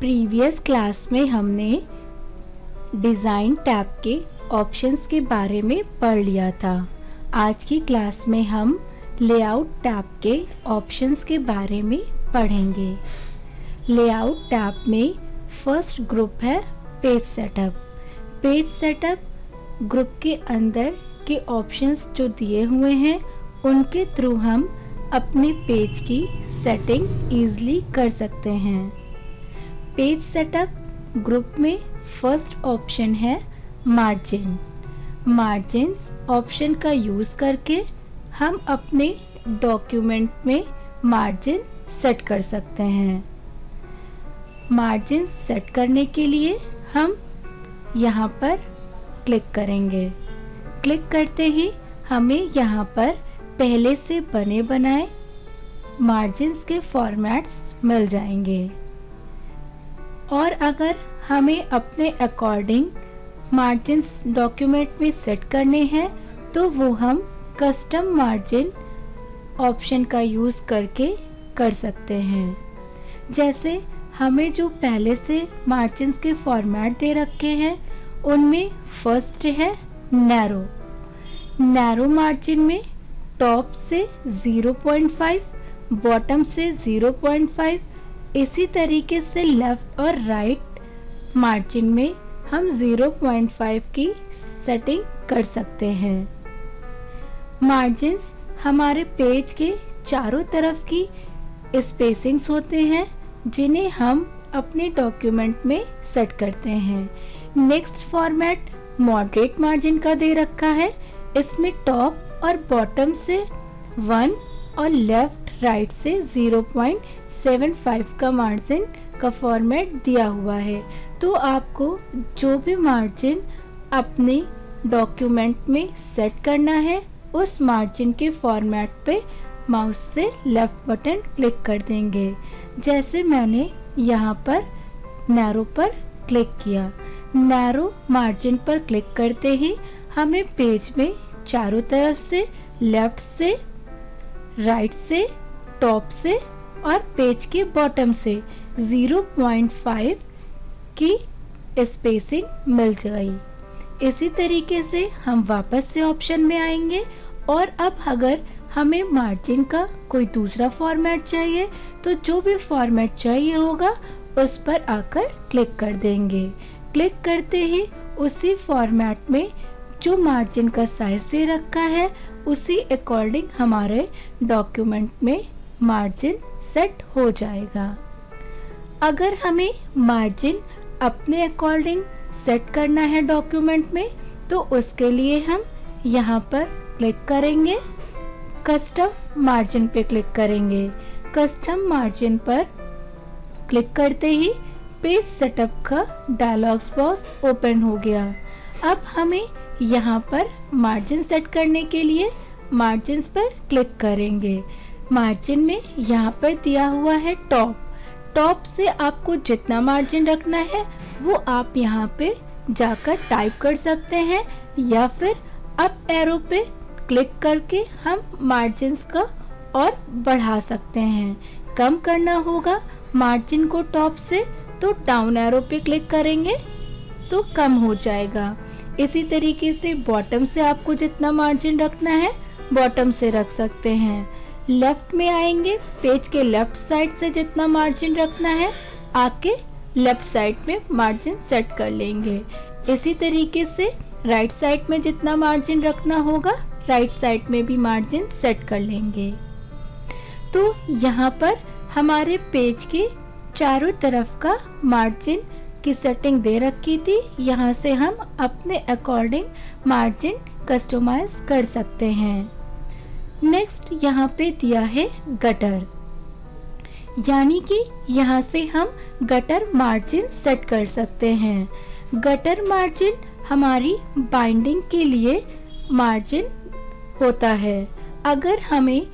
Previous class में हमने design tab के ऑप्शंस के बारे में पढ़ लिया था। आज की क्लास में हम लेआउट टैब के ऑप्शंस के बारे में पढ़ेंगे। लेआउट टैब में फर्स्ट ग्रुप है page setup. Page setup group के अंदर के ऑप्शंस जो दिए हुए हैं उनके थ्रू हम अपने पेज की सेटिंग ईजिली कर सकते हैं। पेज सेटअप ग्रुप में फर्स्ट ऑप्शन है मार्जिन। मार्जिन्स ऑप्शन का यूज़ करके हम अपने डॉक्यूमेंट में मार्जिन सेट कर सकते हैं। मार्जिन सेट करने के लिए हम यहाँ पर क्लिक करेंगे। क्लिक करते ही हमें यहाँ पर पहले से बने बनाए मार्जिन्स के फॉर्मेट्स मिल जाएंगे और अगर हमें अपने अकॉर्डिंग मार्जिन्स डॉक्यूमेंट में सेट करने हैं तो वो हम कस्टम मार्जिन ऑप्शन का यूज़ करके कर सकते हैं। जैसे हमें जो पहले से मार्जिन्स के फॉर्मेट दे रखे हैं उनमें फर्स्ट है नैरो। नैरो मार्जिन में टॉप से 0.5, बॉटम से 0.5, इसी तरीके से लेफ़्ट और राइट मार्जिन में हम 0.5 की सेटिंग कर सकते हैं। मार्जिन्स हमारे पेज के चारों तरफ की स्पेसिंग्स होते हैं जिन्हें हम अपने डॉक्यूमेंट में सेट करते हैं। नेक्स्ट फॉर्मेट मॉडरेट मार्जिन का दे रखा है। इसमें टॉप और बॉटम से 1 और लेफ्ट राइट से 0.75 का मार्जिन का फॉर्मेट दिया हुआ है। तो आपको जो भी मार्जिन अपने डॉक्यूमेंट में सेट करना है उस मार्जिन के फॉर्मेट पे माउस से लेफ्ट बटन क्लिक कर देंगे। जैसे मैंने यहाँ पर नैरो पर क्लिक किया। नैरो मार्जिन पर क्लिक करते ही हमें पेज में चारों तरफ से लेफ्ट से, राइट से, टॉप से और पेज के बॉटम से 0.5 की स्पेसिंग मिल गई। इसी तरीके से हम वापस से ऑप्शन में आएंगे और अब अगर हमें मार्जिन का कोई दूसरा फॉर्मेट चाहिए तो जो भी फॉर्मेट चाहिए होगा उस पर आकर क्लिक कर देंगे। क्लिक करते ही उसी फॉर्मेट में जो मार्जिन का साइज दे रखा है उसी अकॉर्डिंग हमारे डॉक्यूमेंट में मार्जिन सेट हो जाएगा। अगर हमें मार्जिन अपने अकॉर्डिंग सेट करना है डॉक्यूमेंट में तो उसके लिए हम यहाँ पर क्लिक करेंगे, कस्टम मार्जिन पे क्लिक करेंगे। कस्टम मार्जिन पर क्लिक करते ही पेज सेटअप का डायलॉग बॉक्स ओपन हो गया। अब हमें यहाँ पर मार्जिन सेट करने के लिए मार्जिन्स पर क्लिक करेंगे। मार्जिन में यहाँ पर दिया हुआ है टॉप। टॉप से आपको जितना मार्जिन रखना है वो आप यहाँ पे जाकर टाइप कर सकते हैं या फिर अप एरो पे क्लिक करके हम मार्जिन्स का और बढ़ा सकते हैं। कम करना होगा मार्जिन को टॉप से तो डाउन एरो पे क्लिक करेंगे तो कम हो जाएगा। इसी तरीके से बॉटम से आपको जितना मार्जिन रखना है बॉटम से रख सकते हैं। लेफ्ट में आएंगे, पेज के लेफ्ट साइड से जितना मार्जिन रखना है आके लेफ्ट साइड में मार्जिन सेट कर लेंगे। इसी तरीके से राइट साइड में जितना मार्जिन रखना होगा राइट साइड में भी मार्जिन सेट कर लेंगे। तो यहाँ पर हमारे पेज के चारों तरफ का मार्जिन की सेटिंग दे रखी थी। यहाँ से हम अपने अकॉर्डिंग मार्जिन कस्टमाइज कर सकते हैं। नेक्स्ट यहाँ पे दिया है गटर, यानी कि यहाँ से हम गटर मार्जिन सेट कर सकते हैं। गटर मार्जिन हमारी बाइंडिंग के लिए मार्जिन होता है। अगर हमें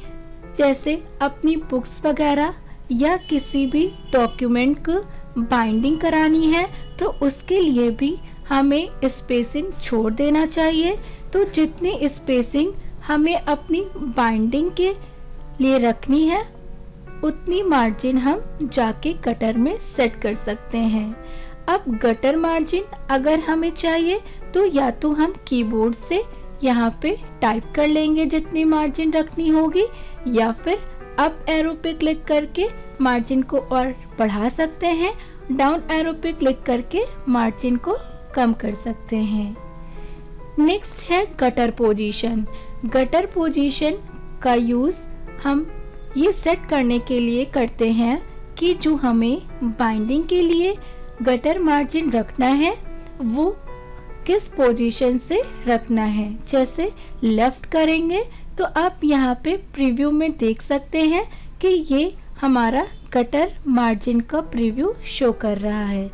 जैसे अपनी बुक्स वगैरह या किसी भी डॉक्यूमेंट को बाइंडिंग करानी है तो उसके लिए भी हमें स्पेसिंग छोड़ देना चाहिए। तो जितनी स्पेसिंग हमें अपनी बाइंडिंग के लिए रखनी है उतनी मार्जिन हम जाके गटर में सेट कर सकते हैं। अब गटर मार्जिन अगर हमें चाहिए तो या तो हम कीबोर्ड से यहाँ पे टाइप कर लेंगे जितनी मार्जिन रखनी होगी, या फिर अप एरो पे क्लिक करके मार्जिन को और बढ़ा सकते हैं, डाउन एरो पे क्लिक करके मार्जिन को कम कर सकते हैं। नेक्स्ट है गटर पोजीशन। गटर पोजीशन का यूज़ हम ये सेट करने के लिए करते हैं कि जो हमें बाइंडिंग के लिए गटर मार्जिन रखना है वो किस पोजीशन से रखना है। जैसे लेफ्ट करेंगे तो आप यहाँ पे प्रीव्यू में देख सकते हैं कि ये हमारा गटर मार्जिन का प्रीव्यू शो कर रहा है।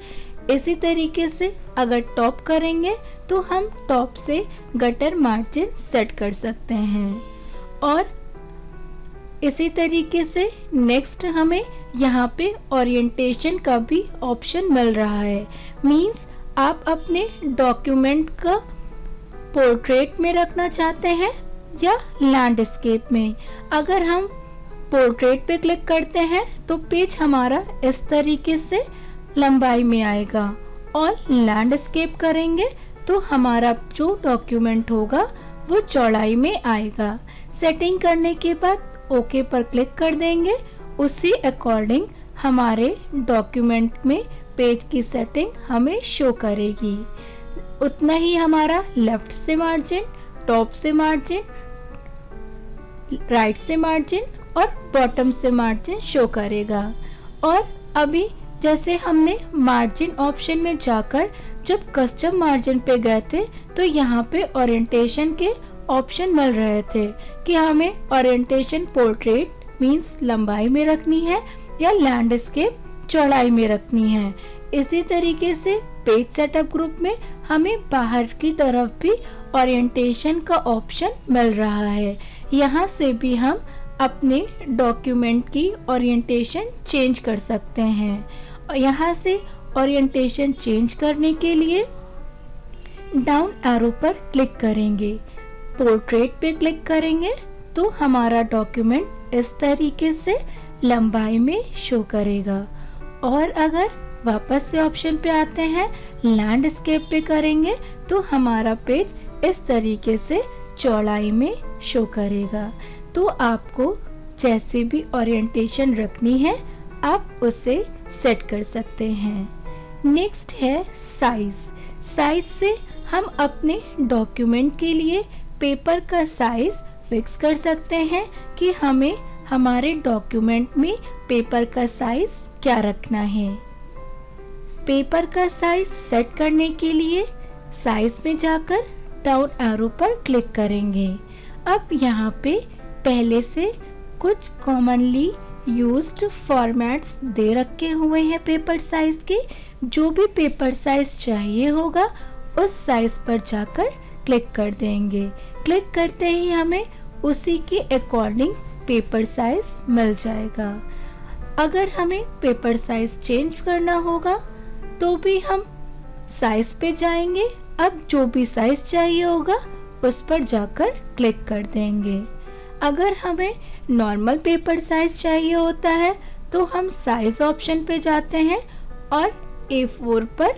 इसी तरीके से अगर टॉप करेंगे तो हम टॉप से गटर मार्जिन सेट कर सकते हैं। और इसी तरीके से नेक्स्ट हमें यहाँ पे ओरिएंटेशन का भी ऑप्शन मिल रहा है। मींस आप अपने डॉक्यूमेंट का पोर्ट्रेट में रखना चाहते हैं या लैंडस्केप में। अगर हम पोर्ट्रेट पे क्लिक करते हैं तो पेज हमारा इस तरीके से लंबाई में आएगा, और लैंडस्केप करेंगे तो हमारा जो डॉक्यूमेंट होगा वो चौड़ाई में आएगा। सेटिंग करने के बाद ओके पर क्लिक कर देंगे। उसी अकॉर्डिंग हमारे डॉक्यूमेंट में पेज की सेटिंग हमें शो करेगी। उतना ही हमारा लेफ्ट से मार्जिन, टॉप से मार्जिन, राइट से मार्जिन और बॉटम से मार्जिन शो करेगा। और अभी जैसे हमने मार्जिन ऑप्शन में जाकर जब कस्टम मार्जिन पे गए थे तो यहाँ पे ओरिएंटेशन के ऑप्शन मिल रहे थे कि हमें ओरिएंटेशन पोर्ट्रेट मींस लंबाई में रखनी है या लैंडस्केप चौड़ाई में रखनी है। इसी तरीके से पेज सेटअप ग्रुप में हमें बाहर की तरफ भी ओरिएंटेशन का ऑप्शन मिल रहा है। यहाँ से भी हम अपने डॉक्यूमेंट की ओरिएंटेशन चेंज कर सकते हैं। और यहाँ से ओरिएंटेशन चेंज करने के लिए डाउन एरो पर क्लिक करेंगे, पोर्ट्रेट पे क्लिक करेंगे तो हमारा डॉक्यूमेंट इस तरीके से लंबाई में शो करेगा। और अगर वापस से ऑप्शन पे आते हैं लैंडस्केप पे करेंगे तो हमारा पेज इस तरीके से चौड़ाई में शो करेगा। तो आपको जैसे भी ओरिएंटेशन रखनी है आप उसे सेट कर सकते हैं। नेक्स्ट है साइज। साइज से हम अपने डॉक्यूमेंट के लिए पेपर का साइज फिक्स कर सकते हैं कि हमें हमारे डॉक्यूमेंट में पेपर का साइज क्या रखना है। पेपर का साइज सेट करने के लिए साइज में जाकर डाउन एरो पर क्लिक करेंगे। अब यहाँ पे पहले से कुछ कॉमनली यूज्ड फॉर्मेट्स दे रखे हुए हैं पेपर साइज के। जो भी पेपर साइज चाहिए होगा उस साइज पर जाकर क्लिक कर देंगे। क्लिक करते ही हमें उसी के अकॉर्डिंग पेपर साइज मिल जाएगा। अगर हमें पेपर साइज चेंज करना होगा तो भी हम साइज पे जाएंगे। अब जो भी साइज चाहिए होगा उस पर जाकर क्लिक कर देंगे। अगर हमें नॉर्मल पेपर साइज चाहिए होता है तो हम साइज ऑप्शन पे जाते हैं और A4 पर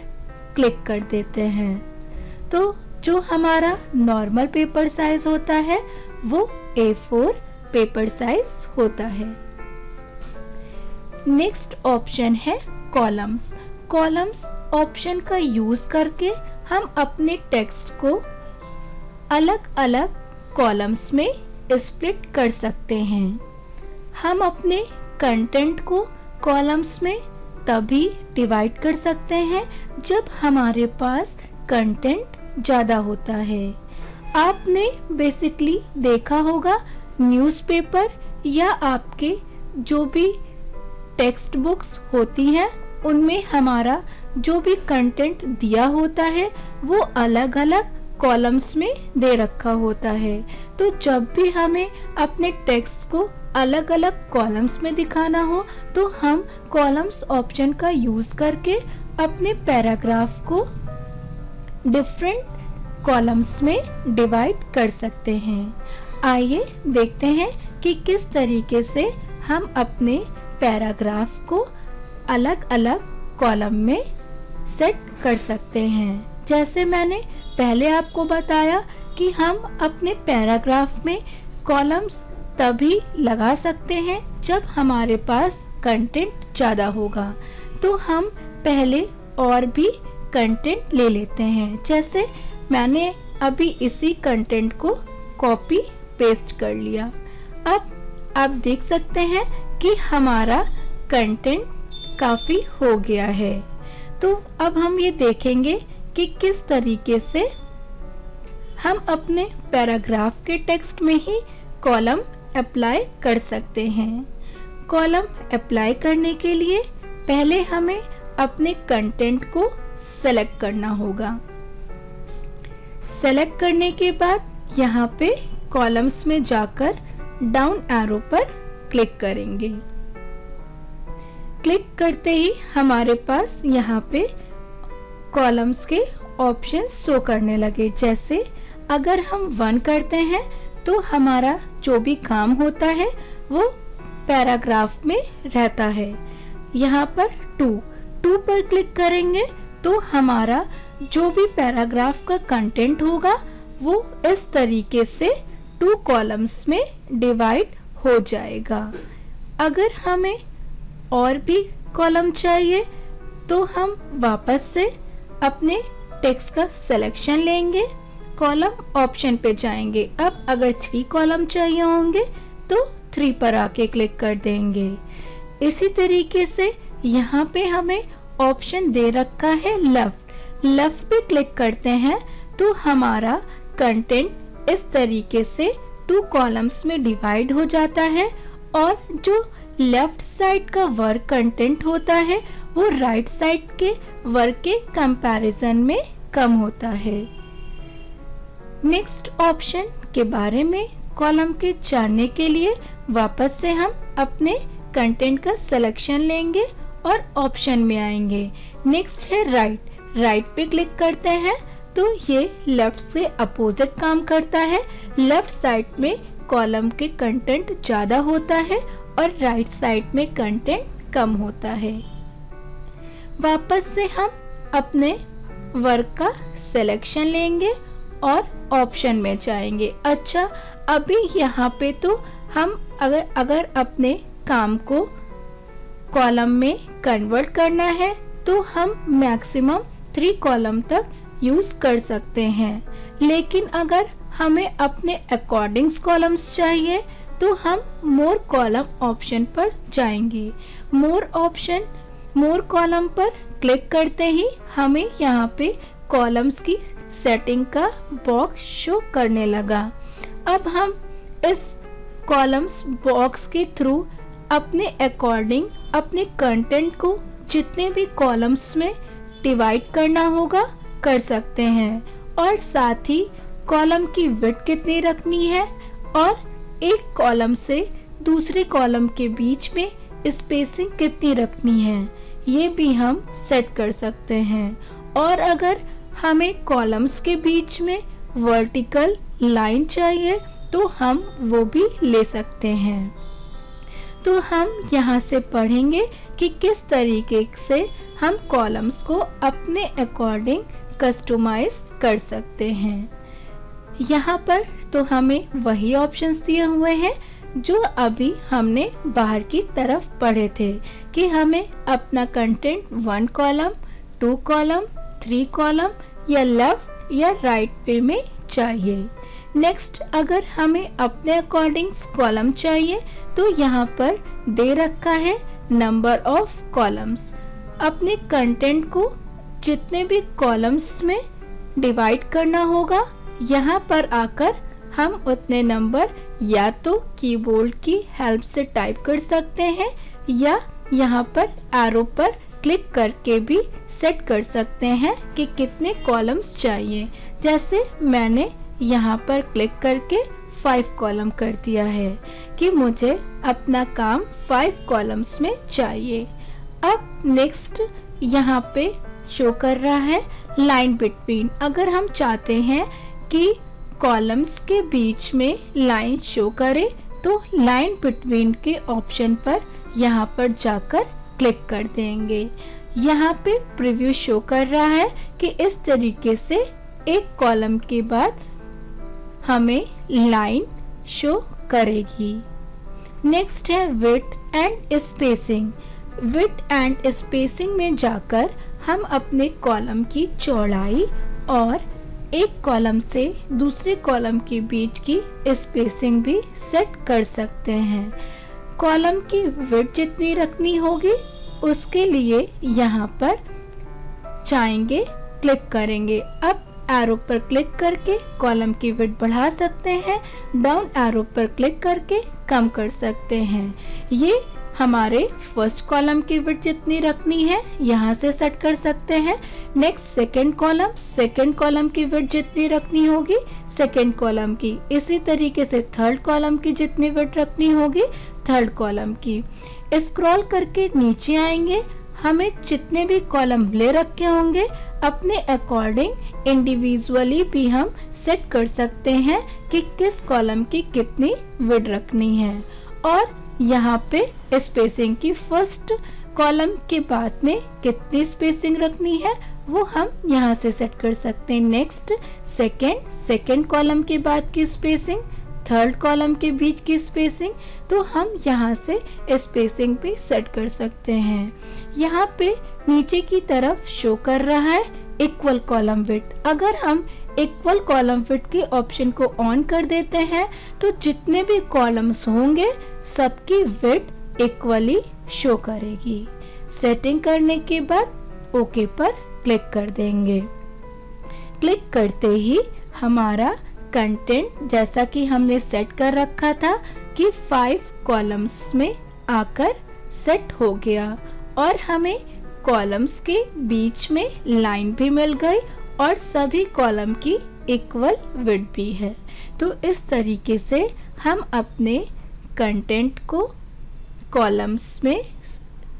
क्लिक कर देते हैं। तो जो हमारा नॉर्मल पेपर साइज होता है वो A4 पेपर साइज होता है। नेक्स्ट ऑप्शन है कॉलम्स। कॉलम्स ऑप्शन का यूज करके हम अपने टेक्स्ट को अलग अलग कॉलम्स में स्प्लिट कर सकते हैं। हम अपने कंटेंट को कॉलम्स में तभी डिवाइड कर सकते हैं जब हमारे पास कंटेंट ज़्यादा होता है। आपने बेसिकली देखा होगा न्यूज़पेपर या आपके जो भी टेक्स्ट बुक्स होती हैं उनमें हमारा जो भी कंटेंट दिया होता है वो अलग अलग कॉलम्स में दे रखा होता है। तो जब भी हमें अपने टेक्स्ट को अलग अलग कॉलम्स में दिखाना हो तो हम कॉलम्स ऑप्शन का यूज़ करके अपने पैराग्राफ को डिफरेंट कॉलम्स में डिवाइड कर सकते हैं। आइए देखते हैं कि किस तरीके से हम अपने पैराग्राफ को अलग अलग कॉलम में सेट कर सकते हैं। जैसे मैंने पहले आपको बताया कि हम अपने पैराग्राफ में कॉलम्स तभी लगा सकते हैं जब हमारे पास कंटेंट ज़्यादा होगा। तो हम पहले और भी कंटेंट ले लेते हैं। जैसे मैंने अभी इसी कंटेंट को कॉपी पेस्ट कर लिया। अब आप देख सकते हैं कि हमारा कंटेंट काफ़ी हो गया है। तो अब हम ये देखेंगे कि किस तरीके से हम अपने पैराग्राफ के टेक्स्ट में ही कॉलम अप्लाई कर सकते हैं। कॉलम अप्लाई करने के लिए पहले हमें अपने कंटेंट को सेलेक्ट करना होगा। सेलेक्ट करने के बाद यहाँ पे कॉलम्स में जाकर डाउन एरो पर क्लिक करेंगे। क्लिक करते ही हमारे पास यहाँ पे कॉलम्स के ऑप्शन शो करने लगे। जैसे अगर हम 1 करते हैं तो हमारा जो भी काम होता है वो पैराग्राफ में रहता है। यहाँ पर 2 पर क्लिक करेंगे तो हमारा जो भी पैराग्राफ का कंटेंट होगा वो इस तरीके से 2 कॉलम्स में डिवाइड हो जाएगा। अगर हमें और भी कॉलम चाहिए तो हम वापस से अपने टेक्स्ट का सिलेक्शन लेंगे, कॉलम ऑप्शन पे जाएंगे। अब अगर 3 कॉलम चाहिए होंगे तो 3 पर आके क्लिक कर देंगे। इसी तरीके से यहाँ पे हमें ऑप्शन दे रखा है लेफ्ट पे क्लिक करते हैं तो हमारा कंटेंट इस तरीके से 2 कॉलम्स में डिवाइड हो जाता है और जो लेफ्ट साइड का वर्क कंटेंट होता है वो राइट साइड के वर्क के कंपैरिजन में कम होता है। नेक्स्ट ऑप्शन के बारे में कॉलम के जानने के लिए वापस से हम अपने कंटेंट का सिलेक्शन लेंगे और ऑप्शन में आएंगे। नेक्स्ट है राइट पे क्लिक करते हैं तो ये लेफ्ट से अपोजिट काम करता है। लेफ्ट साइड में कॉलम के कंटेंट ज़्यादा होता है और राइट साइड में कंटेंट कम होता है। वापस से हम अपने वर्क का सिलेक्शन लेंगे और ऑप्शन में जाएंगे। अच्छा, अभी यहाँ पे तो हम अगर अपने काम को कॉलम में कन्वर्ट करना है तो हम मैक्सिमम 3 कॉलम तक यूज कर सकते हैं। लेकिन अगर हमें अपने अकॉर्डिंग्स कॉलम्स चाहिए तो हम मोर कॉलम ऑप्शन पर जाएंगे। मोर कॉलम पर क्लिक करते ही हमें यहाँ पे कॉलम्स की सेटिंग का बॉक्स शो करने लगा। अब हम इस कॉलम्स बॉक्स के थ्रू अपने अकॉर्डिंग अपने कंटेंट को जितने भी कॉलम्स में डिवाइड करना होगा कर सकते हैं और साथ ही कॉलम की विड्थ कितनी रखनी है और एक कॉलम से दूसरे कॉलम के बीच में स्पेसिंग कितनी रखनी है ये भी हम सेट कर सकते हैं। और अगर हमें कॉलम्स के बीच में वर्टिकल लाइन चाहिए तो हम वो भी ले सकते हैं। तो हम यहाँ से पढ़ेंगे कि किस तरीके से हम कॉलम्स को अपने अकॉर्डिंग कस्टमाइज कर सकते हैं। यहाँ पर तो हमें वही ऑप्शंस दिए हुए हैं जो अभी हमने बाहर की तरफ पढ़े थे कि हमें अपना कंटेंट 1 कॉलम, 2 कॉलम, 3 कॉलम या लेफ्ट या राइट पे में चाहिए। नेक्स्ट, अगर हमें अपने अकॉर्डिंग कॉलम चाहिए तो यहाँ पर दे रखा है नंबर ऑफ कॉलम्स। अपने कंटेंट को जितने भी कॉलम्स में डिवाइड करना होगा यहाँ पर आकर हम उतने नंबर या तो कीबोर्ड की हेल्प से टाइप कर सकते हैं या यहाँ पर एरो पर क्लिक करके भी सेट कर सकते हैं कि कितने कॉलम्स चाहिए। जैसे मैंने यहाँ पर क्लिक करके 5 कॉलम कर दिया है कि मुझे अपना काम 5 कॉलम्स में चाहिए। अब नेक्स्ट यहाँ पे शो कर रहा है लाइन बिटवीन। अगर हम चाहते हैं कि कॉलम्स के बीच में लाइन शो करे तो लाइन बिटवीन के ऑप्शन पर यहाँ पर जाकर क्लिक कर देंगे। यहाँ पे प्रीव्यू शो कर रहा है कि इस तरीके से एक कॉलम के बाद हमें लाइन शो करेगी। नेक्स्ट है width and spacing. Width and spacing में जाकर हम अपने कॉलम की चौड़ाई और एक कॉलम से दूसरे कॉलम के बीच की स्पेसिंग भी सेट कर सकते हैं। कॉलम की विड्थ जितनी रखनी होगी उसके लिए यहाँ पर चाहेंगे क्लिक करेंगे। अप एरो पर क्लिक करके कॉलम की विड्थ बढ़ा सकते हैं, डाउन एरो पर क्लिक करके कम कर सकते हैं। ये हमारे फर्स्ट कॉलम की विड्थ जितनी रखनी है यहाँ से सेट कर सकते हैं। नेक्स्ट सेकंड कॉलम की विड्थ जितनी रखनी होगी सेकंड कॉलम की, इसी तरीके से थर्ड कॉलम की जितनी विड्थ रखनी होगी थर्ड कॉलम की। स्क्रॉल करके नीचे आएंगे, हमें जितने भी कॉलम ले रखे होंगे अपने अकॉर्डिंग इंडिविजुअली भी हम सेट कर सकते हैं कि किस कॉलम की कितनी विड्थ रखनी है। और यहाँ पे स्पेसिंग की फर्स्ट कॉलम के बाद में कितनी स्पेसिंग रखनी है वो हम यहाँ से सेट कर सकते हैं। नेक्स्ट सेकंड कॉलम के बाद की स्पेसिंग, थर्ड कॉलम के बीच की स्पेसिंग, तो हम यहाँ से स्पेसिंग भी सेट कर सकते हैं। यहाँ पे नीचे की तरफ शो कर रहा है इक्वल कॉलम विड्थ। अगर हम इक्वल कॉलम विड्थ के ऑप्शन को ऑन कर देते हैं तो जितने भी कॉलम्स होंगे सबकी विड्थ इक्वली शो करेगी। सेटिंग करने के बाद ओके पर क्लिक कर देंगे। क्लिक करते ही हमारा कंटेंट जैसा कि हमने सेट कर रखा था कि 5 कॉलम्स में आकर सेट हो गया और हमें कॉलम्स के बीच में लाइन भी मिल गई और सभी कॉलम की इक्वल विड्थ भी है। तो इस तरीके से हम अपने कंटेंट को कॉलम्स में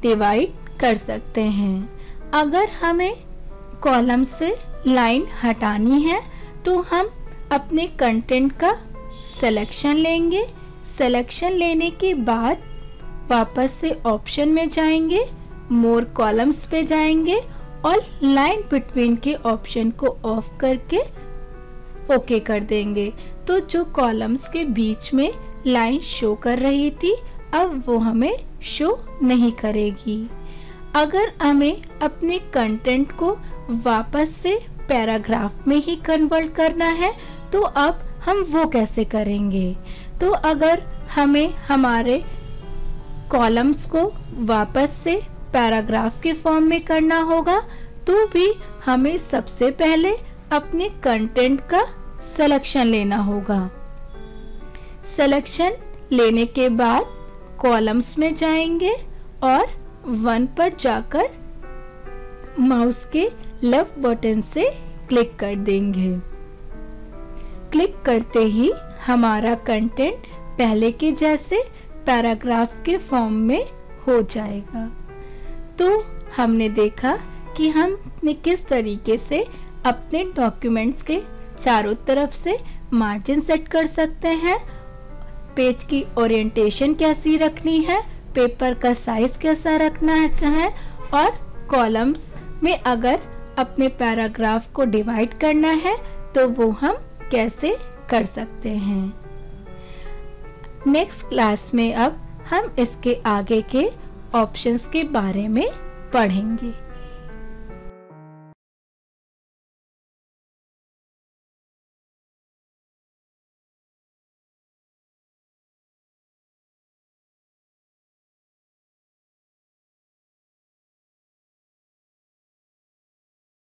डिवाइड कर सकते हैं। अगर हमें कॉलम से लाइन हटानी है तो हम अपने कंटेंट का सिलेक्शन लेंगे। सिलेक्शन लेने के बाद वापस से ऑप्शन में जाएंगे, मोर कॉलम्स पे जाएंगे और लाइन बिटवीन के ऑप्शन को ऑफ करके ओके कर देंगे। तो जो कॉलम्स के बीच में लाइन शो कर रही थी अब वो हमें शो नहीं करेगी। अगर हमें अपने कंटेंट को वापस से पैराग्राफ में ही कन्वर्ट करना है तो अब हम वो कैसे करेंगे? तो अगर हमें हमारे कॉलम्स को वापस से पैराग्राफ के फॉर्म में करना होगा तो भी हमें सबसे पहले अपने कंटेंट का सिलेक्शन लेना होगा। सिलेक्शन लेने के बाद कॉलम्स में जाएंगे और 1 पर जाकर माउस के लेफ्ट बटन से क्लिक कर देंगे। क्लिक करते ही हमारा कंटेंट पहले के जैसे पैराग्राफ के फॉर्म में हो जाएगा। तो हमने देखा कि हमने किस तरीके से अपने डॉक्यूमेंट्स के चारों तरफ से मार्जिन सेट कर सकते हैं, पेज की ओरिएंटेशन कैसी रखनी है, पेपर का साइज कैसा रखना है और कॉलम्स में अगर अपने पैराग्राफ को डिवाइड करना है तो वो हम कैसे कर सकते हैं। नेक्स्ट क्लास में अब हम इसके आगे के ऑप्शंस के बारे में पढ़ेंगे।